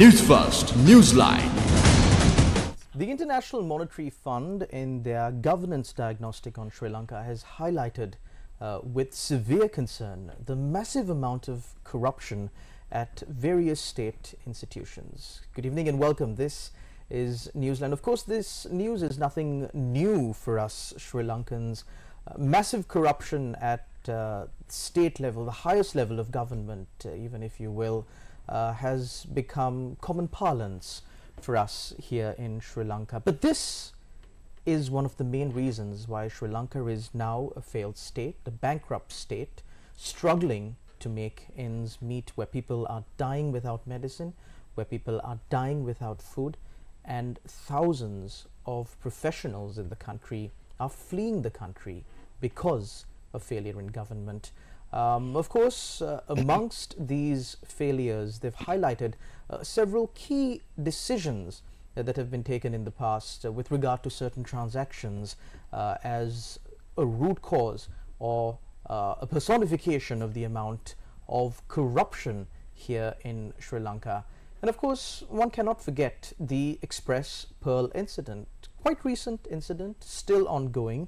Newsfirst, Newsline. The International Monetary Fund, in their governance diagnostic on Sri Lanka, has highlighted with severe concern the massive amount of corruption at various state institutions. Good evening and welcome. This is Newsline. Of course, this news is nothing new for us Sri Lankans. Massive corruption at state level, the highest level of government, even if you will, has become common parlance for us here in Sri Lanka. But this is one of the main reasons why Sri Lanka is now a failed state, a bankrupt state, struggling to make ends meet, where people are dying without medicine, where people are dying without food, and thousands of professionals in the country are fleeing the country because of failure in government. Of course, amongst these failures, they've highlighted several key decisions that have been taken in the past with regard to certain transactions as a root cause or a personification of the amount of corruption here in Sri Lanka. And of course, one cannot forget the Express Pearl incident, quite recent incident, still ongoing.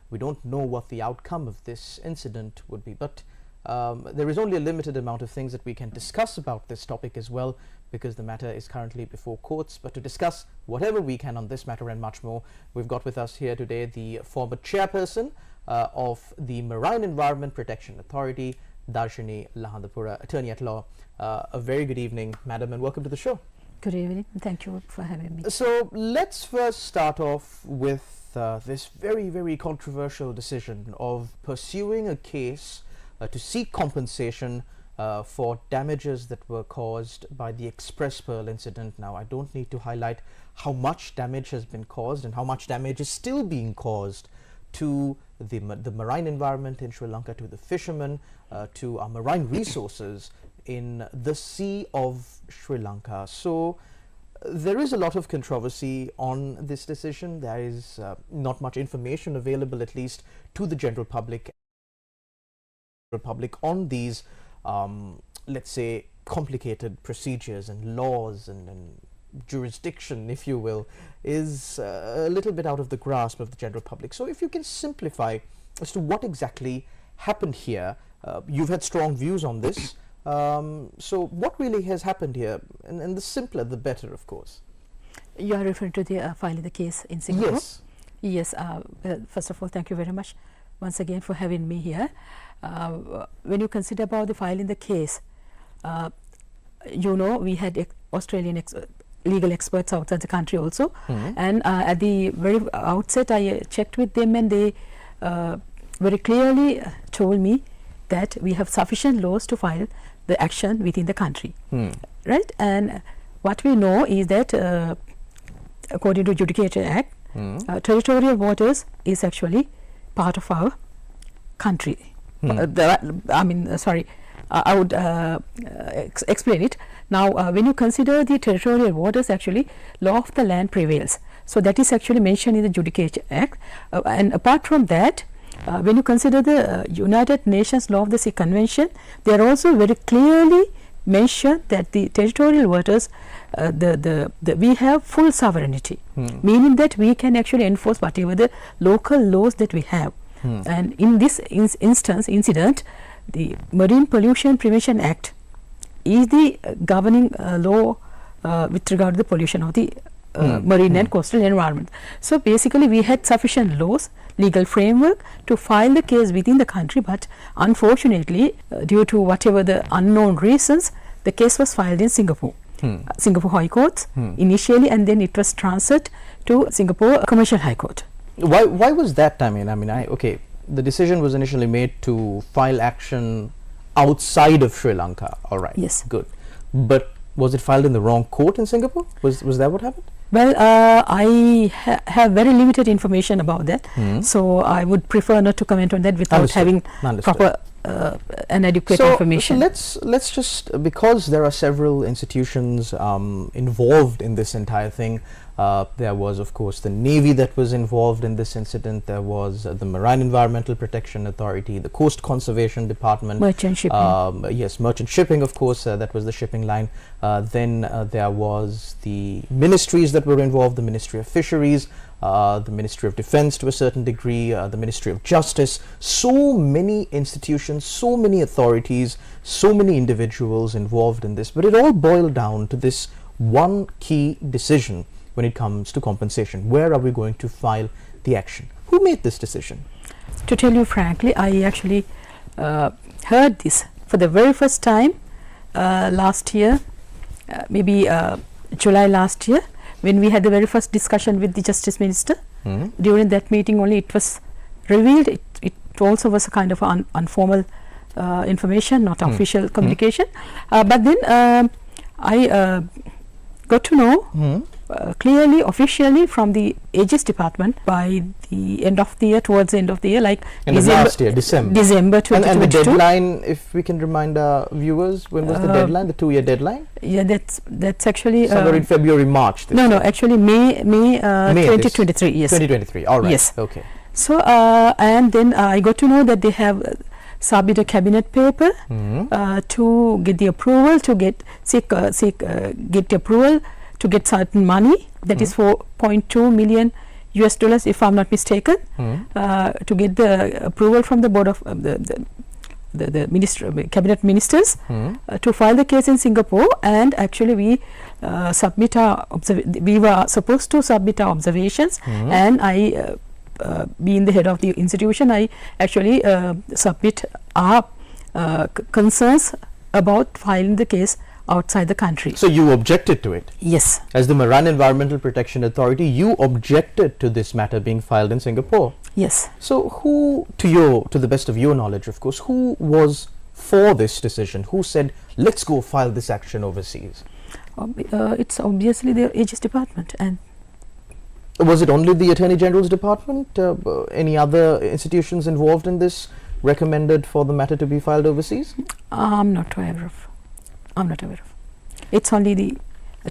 We don't know what the outcome of this incident would be, but there is only a limited amount of things that we can discuss about this topic as well, because the matter is currently before courts. But to discuss whatever we can on this matter and much more, we've got with us here today the former chairperson of the Marine Environment Protection Authority, Darshani Lahandapura, attorney at law. A very good evening, madam, and welcome to the show. Good evening. Thank you for having me. So let's first start off with this very controversial decision of pursuing a case to seek compensation for damages that were caused by the Express Pearl incident. Now, I don't need to highlight how much damage has been caused and how much damage is still being caused to the marine environment in Sri Lanka, to the fishermen, to our marine resources in the sea of Sri Lanka. So there is a lot of controversy on this decision. There is not much information available, at least to the general public, on these let's say complicated procedures and laws and jurisdiction, if you will, is a little bit out of the grasp of the general public. So if you can simplify as to what exactly happened here. You've had strong views on this, so what really has happened here, and the simpler the better, of course. You are referring to the filing the case in Singapore? Yes. Yes. Well, first of all, thank you very much once again for having me here. When you consider about the filing the case, you know, we had Australian legal experts outside the country also, and at the very outset I checked with them, and they very clearly told me that we have sufficient laws to file the action within the country, right? And what we know is that according to Judicature Act, territorial waters is actually part of our country. I would explain it. Now, when you consider the territorial waters, actually law of the land prevails. So that is actually mentioned in the Judicature Act. And apart from that, when you consider the United Nations Law of the Sea Convention, they are also very clearly mentioned that the territorial waters, we have full sovereignty, meaning that we can actually enforce whatever the local laws that we have. And in this incident, the Marine Pollution Prevention Act is the governing law with regard to the pollution of the marine and coastal environment. So basically, we had sufficient laws, legal framework to file the case within the country, but unfortunately, due to whatever the unknown reasons, the case was filed in Singapore. Singapore High Court initially, and then it was transferred to Singapore Commercial High Court. Why was that? Okay, the decision was initially made to file action outside of Sri Lanka. All right. Yes. Good. But was it filed in the wrong court in Singapore? Was that what happened? Well, I have very limited information about that, so I would prefer not to comment on that without having proper an adequate information. So let's just, because there are several institutions involved in this entire thing. There was, of course, the Navy that was involved in this incident. There was the Marine Environmental Protection Authority, the Coast Conservation Department. Merchant shipping. Yes, merchant shipping, of course, that was the shipping line. Then there was the ministries that were involved, the Ministry of Fisheries, the Ministry of Defense to a certain degree, the Ministry of Justice. So many institutions, so many authorities, so many individuals involved in this. But it all boiled down to this one key decision when it comes to compensation. Where are we going to file the action? Who made this decision? To tell you frankly, I actually heard this for the very first time last year, maybe July last year, when we had the very first discussion with the Justice Minister. During that meeting only it was revealed. It also was a kind of informal information, not official communication. But then I got to know clearly, officially from the Aegis department by the end of the year, towards the end of the year, like in December, last year, December. December 2022. And the deadline, if we can remind our viewers, when was the deadline, the 2-year deadline? Yeah, that's actually somewhere in February, March. No, actually May 2023. Yes, 2023. All right. Yes. Okay. So and then I got to know that they have submitted a cabinet paper to get the approval, to get the approval to get certain money, that is $4.2 million US, if I'm not mistaken, to get the approval from the board of the cabinet ministers to file the case in Singapore. And actually we submit our we were supposed to submit our observations, and I being the head of the institution, I actually submit our concerns about filing the case outside the country. So you objected to it? Yes. As the Marine Environmental Protection Authority, you objected to this matter being filed in Singapore? Yes. So who, to the best of your knowledge, of course, who was for this decision? Who said, let's go file this action overseas? It's obviously the Aegis department. And was it only the Attorney General's department? Any other institutions involved in this recommended for the matter to be filed overseas? I'm not aware of. It's only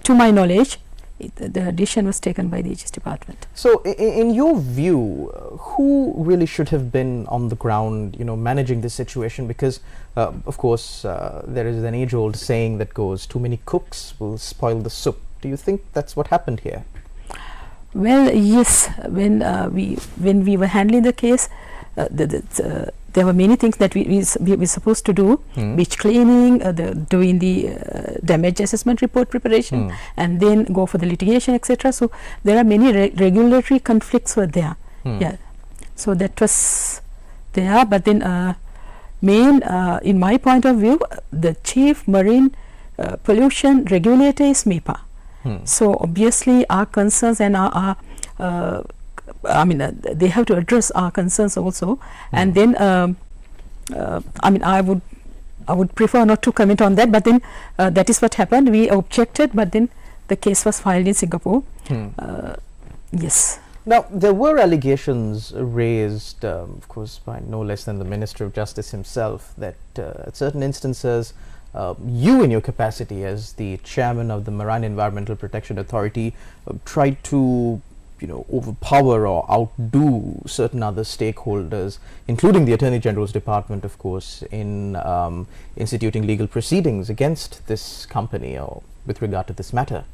to my knowledge, the decision was taken by the Aegis department. So in your view, who really should have been on the ground, managing this situation? Because of course there is an age-old saying that goes, too many cooks will spoil the soup. Do you think that's what happened here? Well, yes. When we were handling the case, there were many things that we were supposed to do, beach cleaning, doing the damage assessment report preparation, and then go for the litigation, etc. So there are many regulatory conflicts were there. Yeah, so that was there. But then in my point of view, the chief marine pollution regulator is MIPA. So obviously our concerns and our they have to address our concerns also, and then I would prefer not to comment on that, but then that is what happened. We objected, but then the case was filed in Singapore. Yes. Now there were allegations raised, of course, by no less than the Minister of Justice himself, that at certain instances you, in your capacity as the chairman of the Marine Environmental Protection Authority, tried to overpower or outdo certain other stakeholders, including the Attorney General's department, of course, in instituting legal proceedings against this company or with regard to this matter.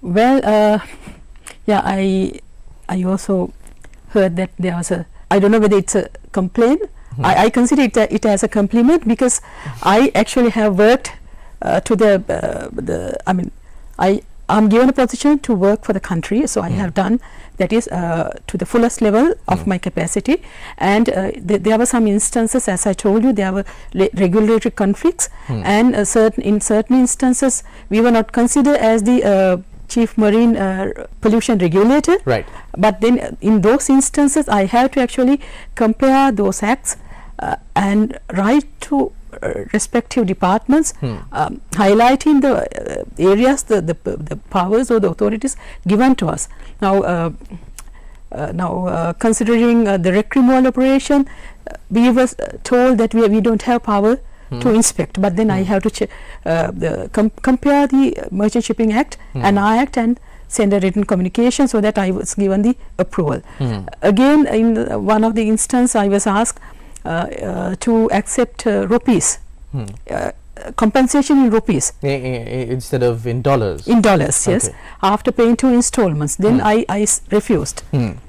Well, yeah, I also heard that there was I don't know whether it's a complaint. I consider it as a compliment, because I actually have worked I'm given a position to work for the country, so I have done that is to the fullest level of my capacity. And there were some instances, as I told you, there were regulatory conflicts, and in certain instances we were not considered as the chief marine pollution regulator. Right. But then in those instances I have to actually compare those acts and write to respective departments, highlighting the areas, the powers or the authorities given to us. Now Now, considering the wreck removal operation, we were told that we don't have power to inspect, but then I have to compare the Merchant Shipping Act and our Act and send a written communication, so that I was given the approval. Again, in one of the instances, I was asked to accept rupees, compensation in rupees. Instead of in dollars? In dollars, yes. Okay. After paying 2 installments. Then I refused.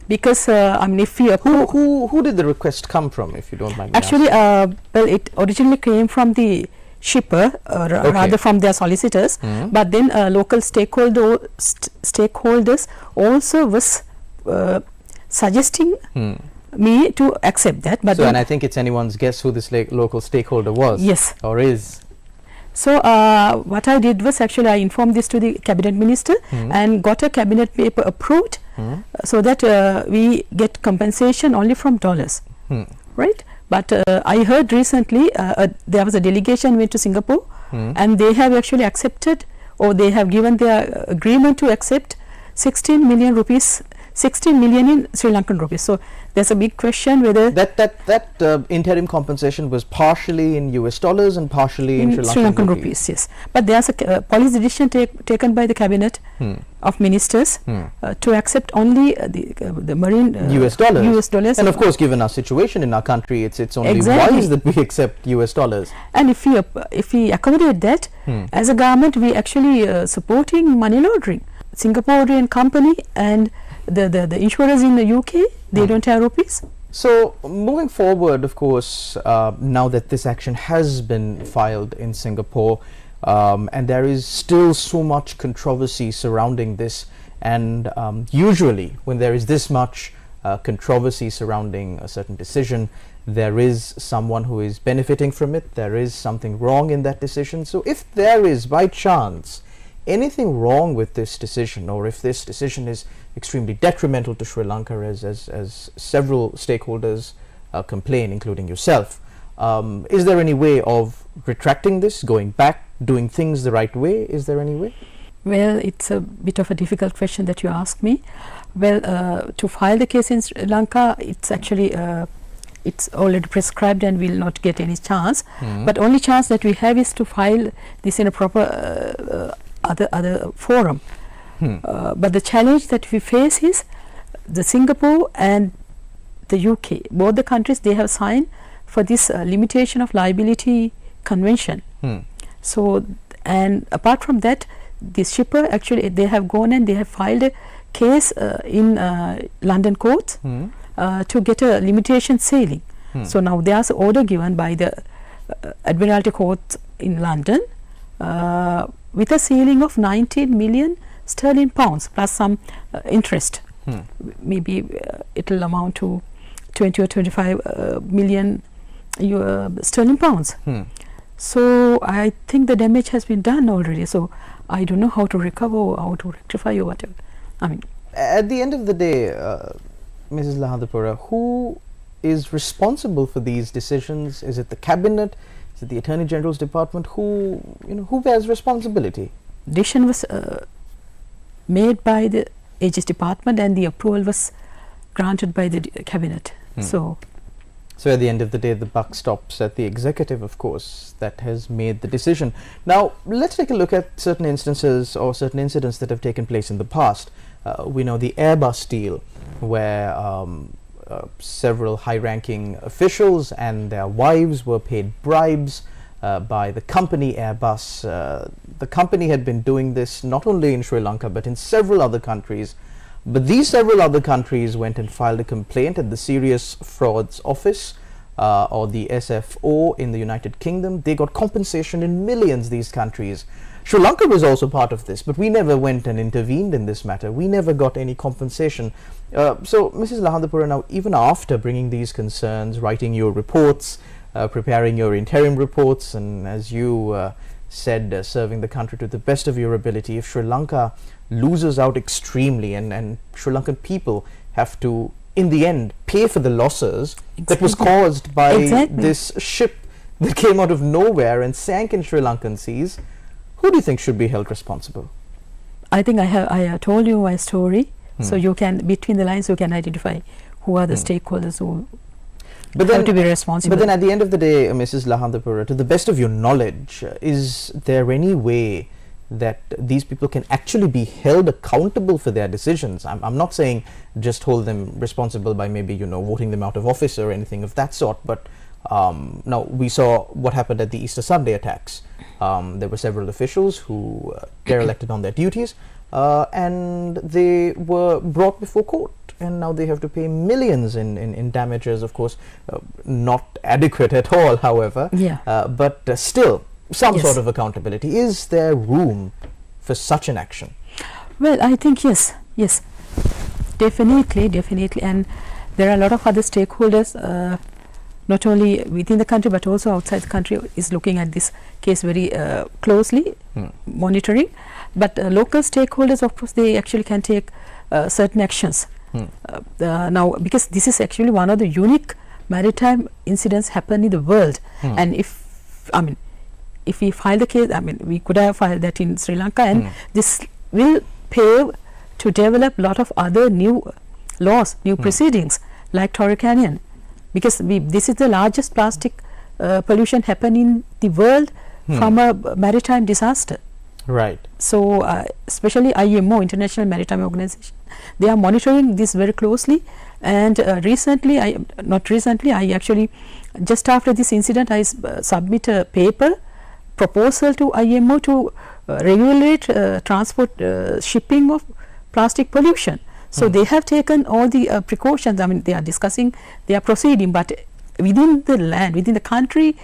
Because, I mean, if we who did the request come from, if you don't mind me actually, asking? well, it originally came from the shipper, rather from their solicitors, but then local stakeholders also was suggesting me to accept that. But so, and I think it's anyone's guess who this local stakeholder was. Yes. Or is. So, what I did was, actually I informed this to the cabinet minister and got a cabinet paper approved, so that we get compensation only from dollars, right? But I heard recently there was a delegation went to Singapore and they have actually accepted, or they have given their agreement to accept 16 million rupees, 16 million in Sri Lankan rupees. So, there's a big question whether that interim compensation was partially in US dollars and partially in Sri Lankan rupees. Yes. But there's a policy decision taken by the cabinet of ministers to accept only the marine US dollars. And of course, given our situation in our country, it's only wise that we accept US dollars. And if we accommodate that, as a government, we actually supporting money laundering. Singaporean company and the insurers in the UK, they don't have rupees. So, moving forward, of course, now that this action has been filed in Singapore, and there is still so much controversy surrounding this, and usually when there is this much controversy surrounding a certain decision, there is someone who is benefiting from it, there is something wrong in that decision. So, if there is by chance anything wrong with this decision, or if this decision is extremely detrimental to Sri Lanka, as several stakeholders complain, including yourself, is there any way of retracting this, going back, doing things the right way? Is there any way? Well, it's a bit of a difficult question that you asked me. Well, to file the case in Sri Lanka, it's actually it's already prescribed and will not get any chance. But only chance that we have is to file this in a proper other forum. But the challenge that we face is the Singapore and the UK, both the countries, they have signed for this limitation of liability convention. So, and apart from that, the shipper actually, they have gone and they have filed a case in London courts to get a limitation sailing. So now there's an order given by the Admiralty Court in London with a ceiling of 19 million sterling pounds plus some interest. Maybe it will amount to 20 or 25 million sterling pounds. So I think the damage has been done already. So I don't know how to recover or how to rectify or whatever. I mean, at the end of the day, Mrs. Lahandapura, who is responsible for these decisions? Is it the cabinet? Is it the Attorney General's department? Who bears responsibility? Decision was made by the Aegis department and the approval was granted by the cabinet. So at the end of the day, the buck stops at the executive, of course, that has made the decision. Now, let's take a look at certain instances or certain incidents that have taken place in the past. We know the Airbus deal, where several high-ranking officials and their wives were paid bribes by the company Airbus. The company had been doing this not only in Sri Lanka but in several other countries. But these several other countries went and filed a complaint at the Serious Frauds Office, or the SFO, in the United Kingdom. They got compensation in millions, these countries. Sri Lanka was also part of this, but we never went and intervened in this matter. We never got any compensation. So, Mrs. Lahandapura, now even after bringing these concerns, writing your reports, preparing your interim reports, and as you said, serving the country to the best of your ability, if Sri Lanka loses out extremely and Sri Lankan people have to, in the end, pay for the losses that was caused by this ship that came out of nowhere and sank in Sri Lankan seas, who do you think should be held responsible? I think I have told you my story So you can, between the lines, you can identify who are the stakeholders who But have to be responsible. But then at the end of the day, Mrs. Lahandapura, to the best of your knowledge, is there any way that these people can actually be held accountable for their decisions? I'm not saying just hold them responsible by maybe, you know, voting them out of office or anything of that sort, but now we saw what happened at the Easter Sunday attacks. There were several officials who derelicted on their duties, and they were brought before court, and now they have to pay millions in damages, of course, not adequate at all, however, but still some sort of accountability. Is there room for such an action? Well, I think yes, definitely, and there are a lot of other stakeholders, not only within the country but also outside the country, is looking at this case very closely, monitoring. But local stakeholders, of course, they actually can take certain actions. Now, because this is actually one of the unique maritime incidents happen in the world, and if we file the case, we could have filed that in Sri Lanka, and this will pave to develop a lot of other new laws, new proceedings like Torrey Canyon, because this is the largest plastic pollution happen in the world from a maritime disaster. Right. So especially IMO, International Maritime Organization, they are monitoring this very closely, and recently, I actually, just after this incident, I submit a paper proposal to IMO to regulate transport shipping of plastic pollution. So they have taken all the precautions. They are discussing, they are proceeding, but within the land, within the country,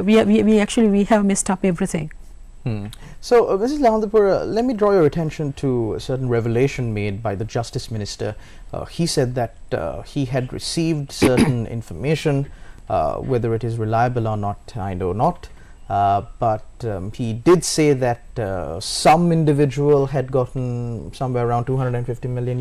we have messed up everything. So, Mrs. Lahandapura, let me draw your attention to a certain revelation made by the Justice Minister. He said that he had received certain information, whether it is reliable or not, I know not, but he did say that some individual had gotten somewhere around $250 million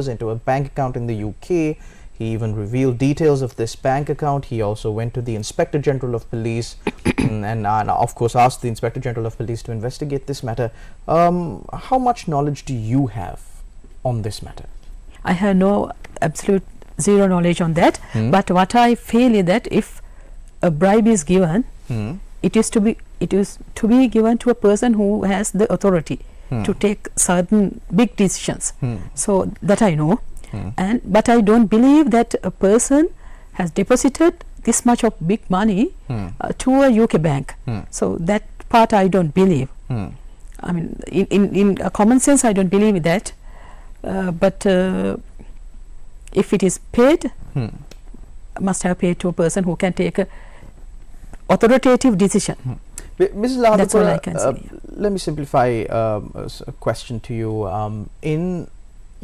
into a bank account in the UK. He even revealed details of this bank account. He also went to the Inspector General of Police and of course asked the Inspector General of Police to investigate this matter. How much knowledge do you have on this matter? I have no absolute zero knowledge on that, but what I feel is that if a bribe is given, it is to be given to a person who has the authority to take certain big decisions. So that I know. But I don't believe that a person has deposited this much of big money to a UK bank. So that part I don't believe. In common sense I don't believe that. But if it is paid, must have paid to a person who can take a authoritative decision. Mrs. Lahandapura, that's all I can say. Let me simplify a question to you. In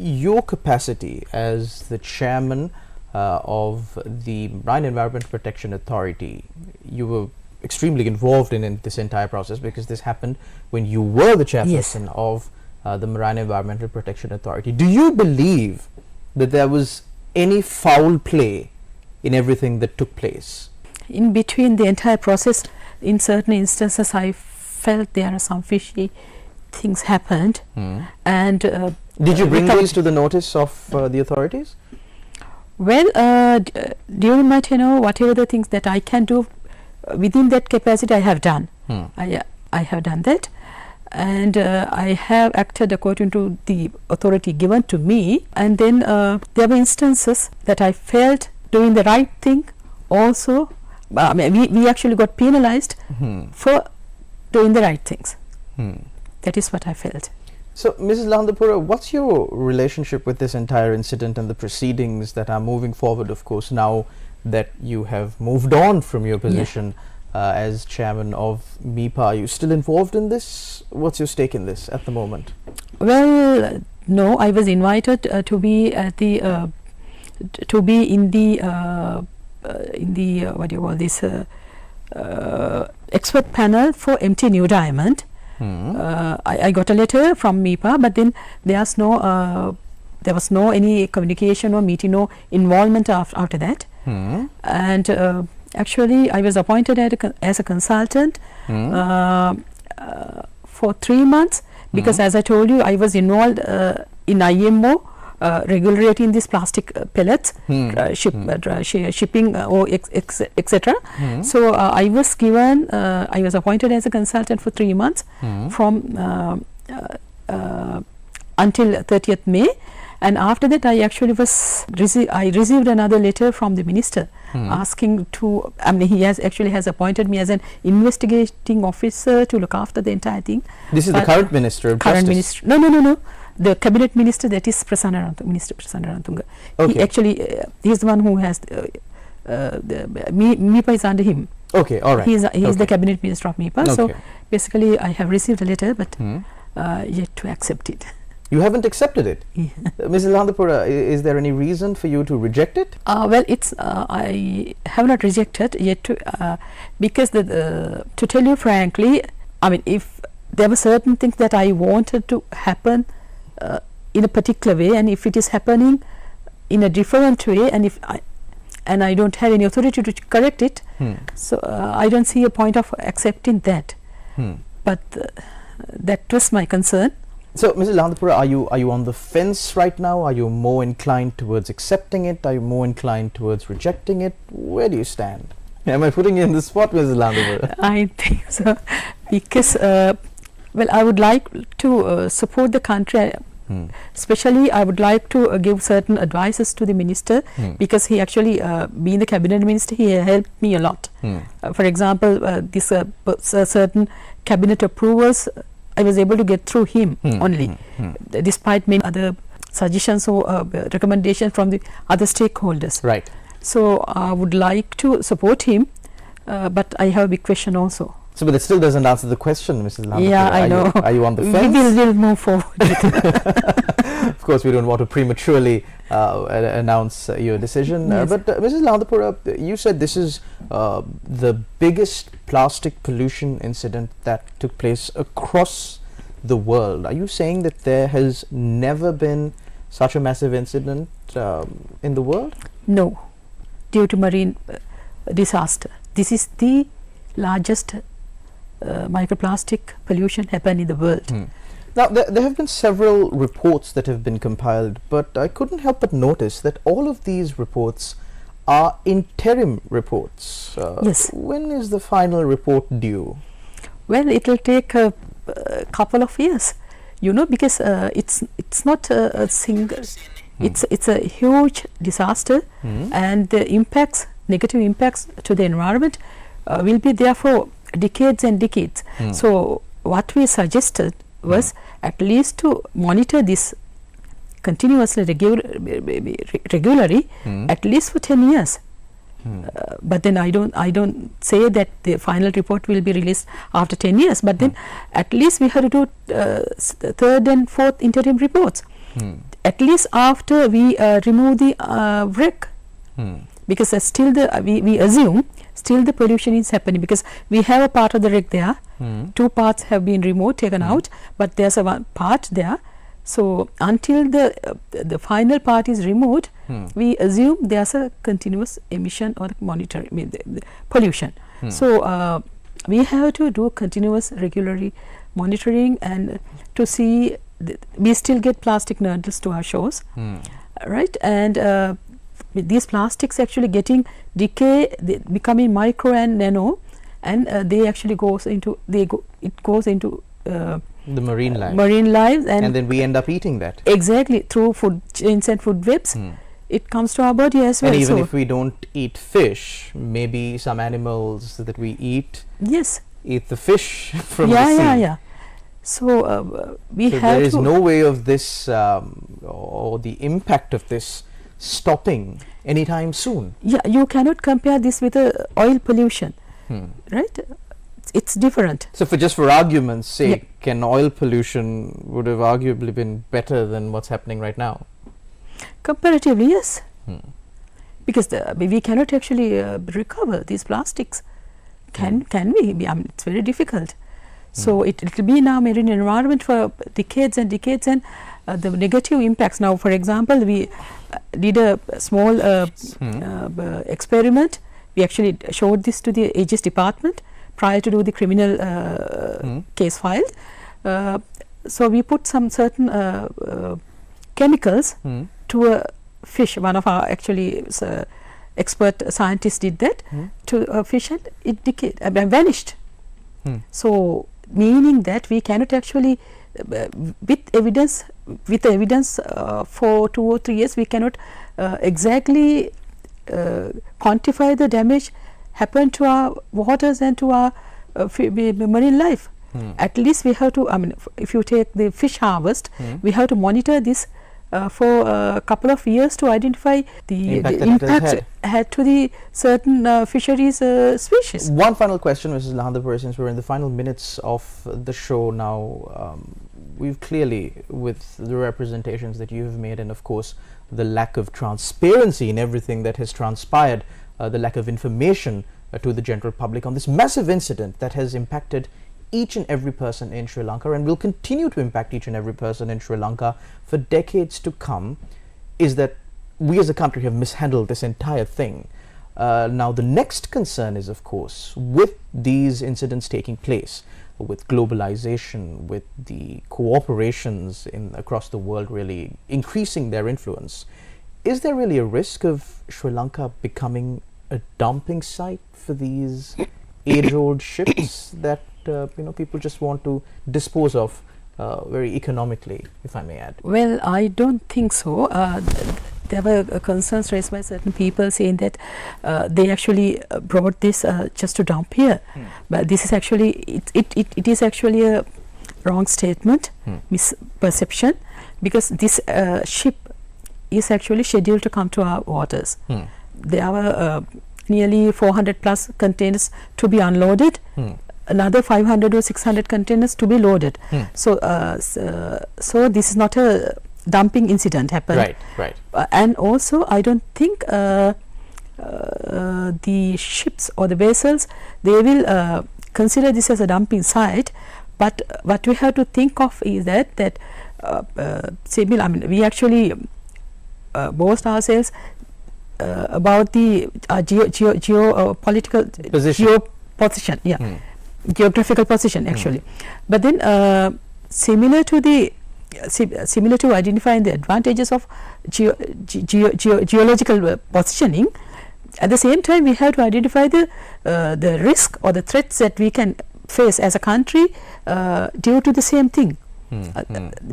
your capacity as the chairman of the Marine Environment Protection Authority, you were extremely involved in this entire process, because this happened when you were the chairperson of the Marine Environmental Protection Authority. Do you believe that there was any foul play in everything that took place? In between the entire process, in certain instances I felt there are some fishy things happened, and did you bring these to the notice of the authorities? Well, during my tenure, whatever the things that I can do within that capacity, I have done. I have done that, and I have acted according to the authority given to me. And then there were instances that I felt doing the right thing. Also, we actually got penalized for doing the right things. That is what I felt. So, Mrs. Lahandapura, what's your relationship with this entire incident and the proceedings that are moving forward, of course, now that you have moved on from your position as chairman of MIPA? Are you still involved in this? What's your stake in this at the moment? Well, no, I was invited to be at the in the what do you call this expert panel for empty new diamond. I got a letter from MIPA, but then there was no any communication or meeting, no involvement after that. And actually I was appointed as a consultant for 3 months, because as I told you, I was involved in IMO regulating these plastic pellets, shipping or etc. So I was given, I was appointed as a consultant for 3 months from until 30th May, and after that I actually I received another letter from the minister asking to, I mean, he has appointed me as an investigating officer to look after the entire thing. This is the current Minister of current Justice? Minister, no, the cabinet minister, that is Minister Prasanna Rantunga. Okay. He actually, he's the one who has, MIPA is under him. Okay, all right. He is the cabinet minister of MIPA. Okay. So basically I have received a letter, but yet to accept it. You haven't accepted it? Mrs. Lahandapura, is there any reason for you to reject it? Well, it's I have not rejected yet because to tell you frankly, I mean, if there were certain things that I wanted to happen in a particular way, and if it is happening in a different way, and if I don't have any authority to correct it, so I don't see a point of accepting that. But that was my concern. So, Mrs. Lahandapura, are you on the fence right now? Are you more inclined towards accepting it? Are you more inclined towards rejecting it? Where do you stand? Am I putting you in the spot, Mrs. Lahandapura? I think so, because well, I would like to support the country. Especially, I would like to give certain advices to the minister, because he actually, being the cabinet minister, he helped me a lot. For example, this certain cabinet approvals, I was able to get through him only, despite many other suggestions or recommendations from the other stakeholders. Right. So I would like to support him, but I have a big question also. So, but it still doesn't answer the question, Mrs. Lahandapura. Yeah, I know. Are you on the fence? We will move forward. Of course, we don't want to prematurely announce your decision. Yes. But Mrs. Lahandapura, you said this is the biggest plastic pollution incident that took place across the world. Are you saying that there has never been such a massive incident in the world? No, due to marine disaster. This is the largest microplastic pollution happened in the world. Now, there have been several reports that have been compiled, but I couldn't help but notice that all of these reports are interim reports. Yes. When is the final report due? Well, it will take a couple of years, you know, because it's not a single, it's a huge disaster, and the impacts, negative impacts to the environment will be there for decades and decades. So what we suggested was at least to monitor this continuously, regularly, at least for 10 years. But then I don't say that the final report will be released after 10 years, but then at least we have to do third and fourth interim reports, at least after we remove the wreck, because still we assume still the pollution is happening, because we have a part of the wreck there. 2 parts have been removed, taken out, but there's a one part there. So until the final part is removed, we assume there's a continuous emission or monitoring, I mean the pollution. So we have to do continuous regularly monitoring, and to see we still get plastic nurdles to our shores, right? And these plastics actually getting decay, becoming micro and nano, and they actually goes into it goes into the marine lives, and then we end up eating that. Exactly, through food chains and food webs. It comes to our body as well. And even if we don't eat fish, maybe some animals that we eat, yes, eat the fish from the sea. Yeah. So we have there is to no way of this or the impact of this stopping anytime soon. Yeah, you cannot compare this with oil pollution, right? It's different. So for argument's sake, an oil pollution would have arguably been better than what's happening right now? Comparatively, yes. Because we cannot actually recover these plastics. Can we? I mean, it's very difficult. So it will be in our marine environment for decades and decades, and the negative impacts. Now, for example, we did a small experiment. We actually showed this to the Aegis department prior to do the criminal case filed. So we put some certain chemicals to a fish. One of our actually expert scientists did that to a fish, and it decayed, vanished. So meaning that we cannot actually with evidence for 2 or 3 years we cannot exactly quantify the damage happened to our waters and to our marine life. At least we have to, I mean, if you take the fish harvest, we have to monitor this for a couple of years to identify the impact had to the certain fisheries species. One final question, Mrs. Lahandapura, since we're in the final minutes of the show now. We've clearly, with the representations that you have made, and of course the lack of transparency in everything that has transpired, the lack of information to the general public on this massive incident that has impacted each and every person in Sri Lanka and will continue to impact each and every person in Sri Lanka for decades to come, is that we as a country have mishandled this entire thing. Now the next concern is, of course, with these incidents taking place, with globalization, with the cooperations across the world really increasing their influence, is there really a risk of Sri Lanka becoming a dumping site for these age-old ships that people just want to dispose of very economically, if I may add? Well, I don't think so. There were concerns raised by certain people saying that they actually brought this just to dump here, but this is actually it is actually a wrong statement, misperception, because this ship is actually scheduled to come to our waters. There are nearly 400 plus containers to be unloaded, another 500 or 600 containers to be loaded. So this is not a dumping incident happened. Right. And also I don't think the ships or the vessels, they will consider this as a dumping site, but what we have to think of is that I mean, we actually boast ourselves about the geopolitical position, geographical position actually. But then similar to identifying the advantages of geological positioning, at the same time we have to identify the risk or the threats that we can face as a country due to the same thing.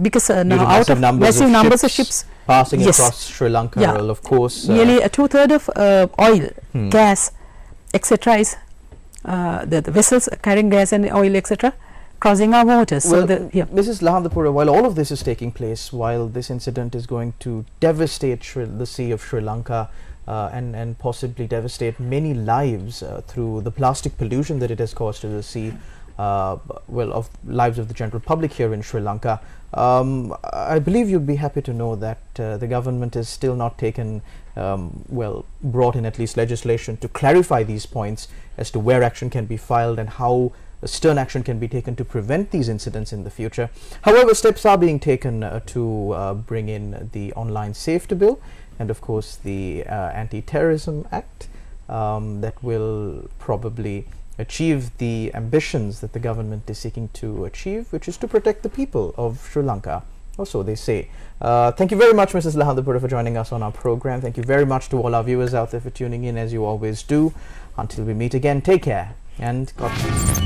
Because now out of massive numbers of ships passing across Sri Lanka, well, of course nearly 2/3 of oil, gas, etc. is the vessels carrying gas and oil, etc., crossing our waters. Well, Mrs. Lahandapura, while all of this is taking place, while this incident is going to devastate the sea of Sri Lanka and possibly devastate many lives through the plastic pollution that it has caused to the sea, of lives of the general public here in Sri Lanka, I believe you'd be happy to know that the government has still not taken, brought in at least legislation to clarify these points as to where action can be filed and how stern action can be taken to prevent these incidents in the future. However, steps are being taken to bring in the Online Safety Bill and of course the Anti-Terrorism Act that will probably achieve the ambitions that the government is seeking to achieve, which is to protect the people of Sri Lanka, or so they say. Thank you very much, Mrs. Lahandapura, for joining us on our program. Thank you very much to all our viewers out there for tuning in, as you always do. Until we meet again, take care and God bless.